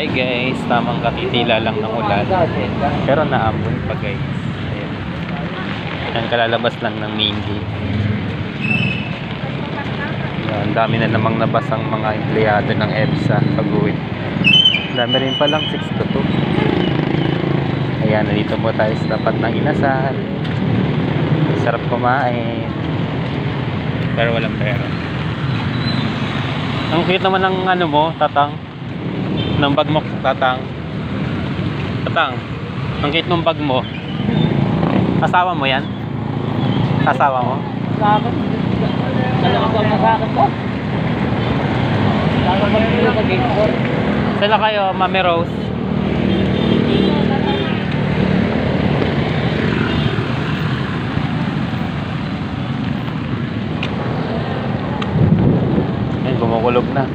Hi guys, tamang katitila lang ng ulan. Pero naambon pa guys. Ayan. Ayan, kalalabas lang ng main gate. Ayan, dami na namang nabasang mga empleyado ng EDSA pag-uwi. Dami rin palang 6 to 2. Ayan, nandito po tayo sa tapat ng Inasal. Sarap kumain. Pero walang pera. Ang cute naman ng ano mo, tatang. Ng bag mo, tatang. Tatang, ang cute ng bag mo. Asawa mo yan? Asawa mo? Sakit. Alam ko ang masakit ko. Sakit mo dito sa gate 4. Sila kayo, Mami Rose? Ayan, gumukulog na.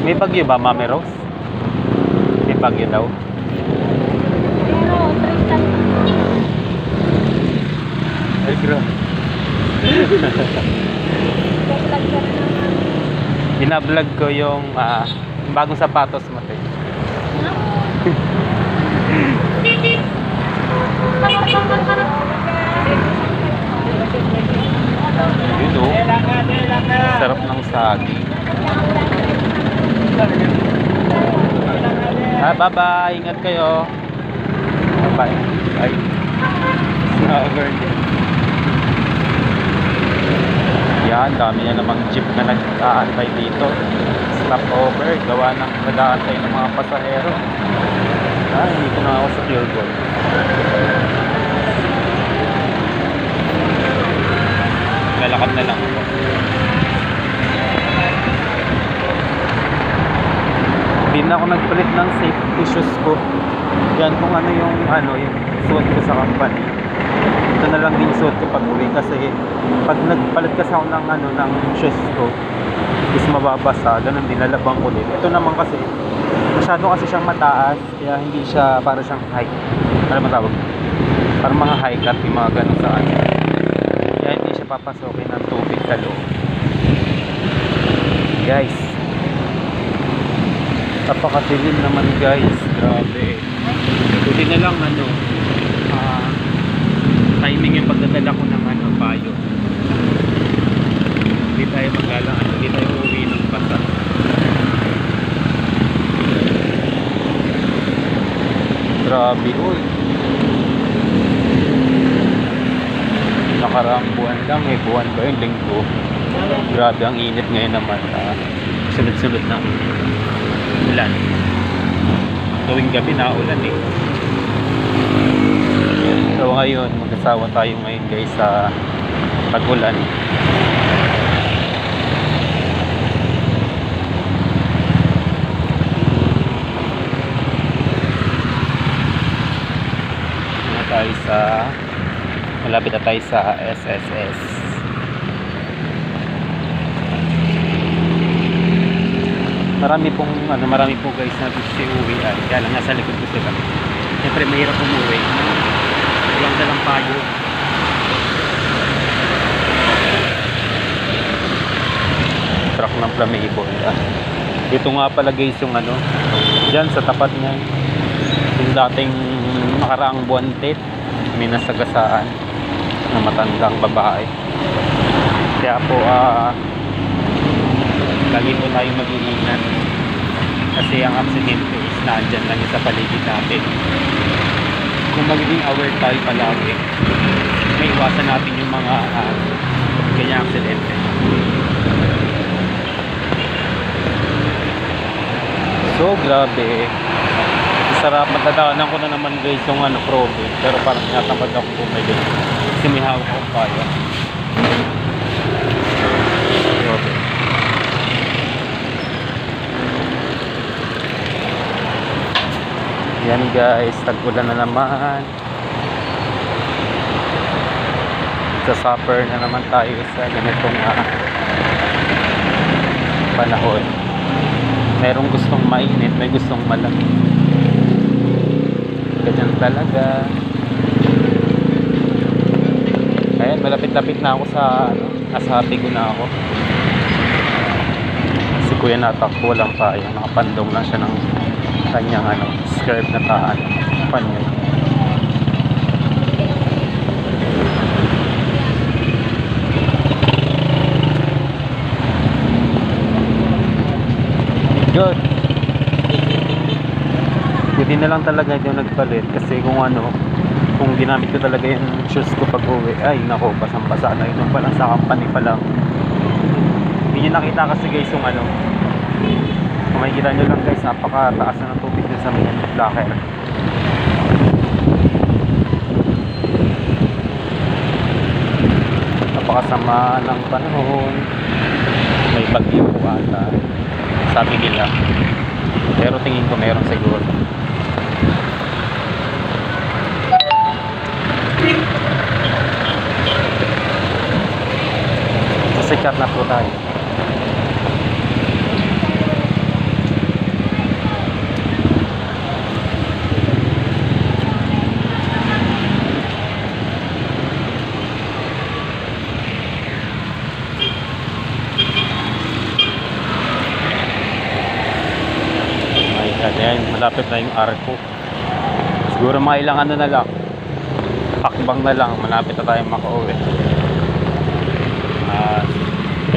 May bagyo ba, Mami Rose? May bagyo daw. Ay, grabe. Binablog ko yung bagong sapatos mo, te. Yun o. Sarap ng saging. Bye-bye. Ingat kayo. Bye-bye. Ay. Over din. Yan, dami na namang jeep na nag-aantay dito. Stop over. Gawa ng nag-aantay ng mga pasahero. Dito na ako sa Pure Gold. Lalakad na lang ako. Hindi na ako nagpalit ng safety shoes ko. Yan kung ano yung suot ko sa company. Ito na lang din suot ko pag uwi kasi pag nagpalit kasi ako ng shoes ko is mababasa, ganun din lalabang ulit. Ito naman kasi masyado kasi siyang mataas, kaya hindi siya para siyang high. Ano matawag? Para mga high cut, yung mga ganun sa ano. Kaya hindi siya papasokin ng tubig sa loob. Guys, napakadilim naman guys, grabe. Buti na lang timing yung pagdadala ko ng payo. Hindi tayo hindi tayo uuwi ng basa. Grabe, uy. Nakaraang buwan lang, buwan ba yun, linggo. Grabe, ang init ngayon naman. Sunod-sunod na ulan. Tuwing gabi na ulan eh. So ngayon, mag-asawa tayo ngayon guys sa pag-ulan. Malapit na tayo sa SSS. Marami po guys na gusto uwian. Kaya lang nasa likod ko sila. Siyempre mahirap umuwi. Walang dalang payo. Truck ng Flammable. Ito nga pala guys yung dyan sa tapat niya. Yung dating nakaraang buwantit. May nasagasaan na matandang babae. Kaya po lagi po tayong mag-iingat kasi ang aksidente is nandyan lang sa paligid natin. Kung magiging aware tayo palagi, may iwasan natin yung mga ganyang aksidente. So grabe, sarap. Matadaanan ko na naman guys yung probe, pero parang natamad ako bumili kasi may hawak akong kaya. Grabe. Yan guys, tag-ulan na naman. Sa-suffer na naman tayo sa ganitong panahon. Merong gustong mainit, may gustong malamig. Ganyan talaga. Ayan, malapit-lapit na ako sa nasa Bigo na ako. kuya natakbo lang tayo, nakapandong lang siya ng kanyang skirt na panyo. Good. Buti na lang talaga hindi ako nagpalit kasi kung ginamit ko talaga yung shoes ko pag uwi, ay nako, basang-basa na yun pa lang sa company pa lang. Hindi nyo nakita kasi guys yung kung makikita nyo lang guys, napakataas na ng tubig dun sa may locker. Napakasama ng panahon, may bagyo ata sabi nila, pero tingin ko meron siguro. Sikat na po tayo. Ayan, malapit na yung arko. Siguro mga ilang na lang, hakbang na lang, malapit na tayo makauwi.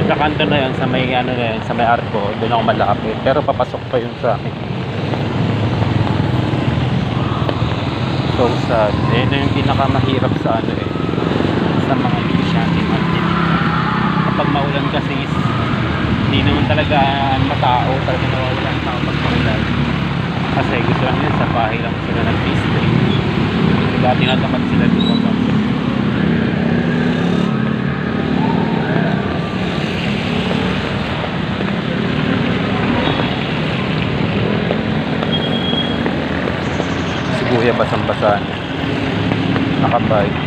Sa kanto na yun, sa may na yun, sa may arko, doon ako malapit, pero papasok pa yun sa akin. So sad. Yun yung pinakamahirap sa sa mga estudyante natin. Kapag maulan kasi hindi naman talaga matao, talaga nawawalan tao pag maulan. Kasi gusto lang yun, sa bahay lang sila nag-pastry. Dati natamad sila dito pa. Si Kuya basang-basa, nakabike.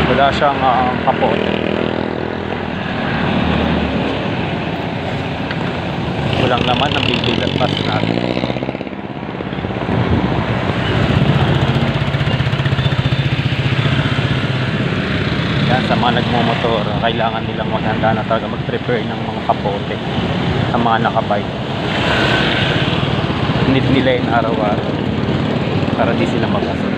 Wala siyang kapot. Walang naman ang bigbigat pas natin. Yan, sa mga nagmumotor, kailangan nilang maghanda na talaga mag-prepare ng mga kapote sa mga nakabike. Need nila yung araw-araw para di sila magkasal.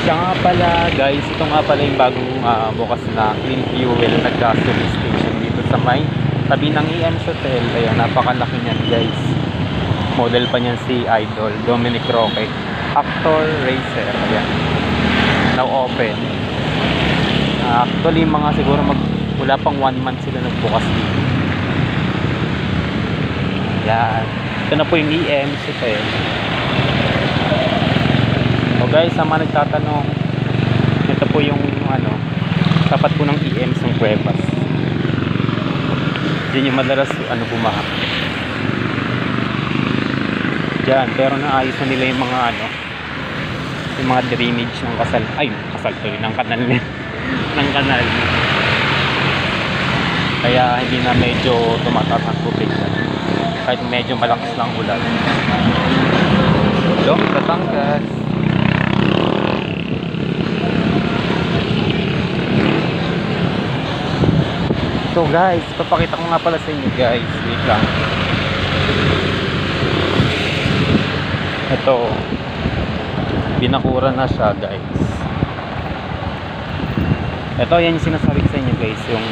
Siya nga pala guys, ito nga pala yung bagong bukas na Clean Fuel na gasoline station dito sa may tabi ng EM's Hotel. Ayan, napakalaki niyan guys. Model pa niyan si Idol Dominic Roque, actor, racer. Ayan, now open. Actually mga siguro wala pang 1 month sila nagbukas dito. Ayan, ito na po yung EM's Hotel. So guys, sa mga nagtatanong, ito po yung tapat po ng EM's ng Cuevas. Diyan yung madalas bumaha. Diyan, pero naayos na nila yung mga yung mga drainage ng kasal ng kanal ng kanal. Kaya hindi na medyo tumataas ang tubig kahit medyo malakas lang ulan. Long Batangas. So guys, papakita ko nga pala sa inyo guys. Wait lang. Ito, binakura na siya guys. Ito, yan yung sinasabi ko sa inyo guys, yung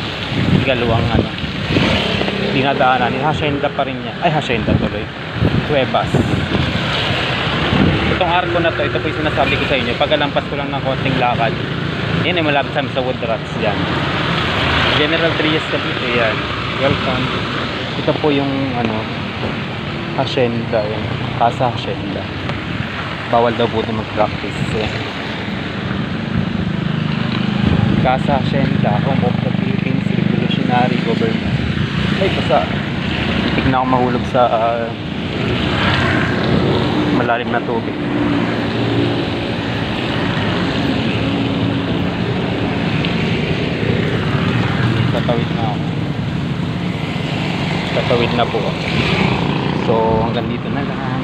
ikalawang dinadaanan. Hacienda pa rin niya. Ay, Hacienda tuloy. Cuevas. Itong arko na to, ito po yung sinasabi ko sa inyo. Pagkalampas ko lang ng konting lakad, yan ay malapit sa Woodrats yan. General Trias Cavite yan. Welcome. Ito po yung Hacienda yan. Casa Hacienda. Bawal daw po ito mag-practice. Casa Hacienda, home of the Philippines Revolutionary Government. Ay, basta tignan ako mahulog sa malalim na tubig. Tatawid na ako. Tatawid na po. So hanggang dito na lang.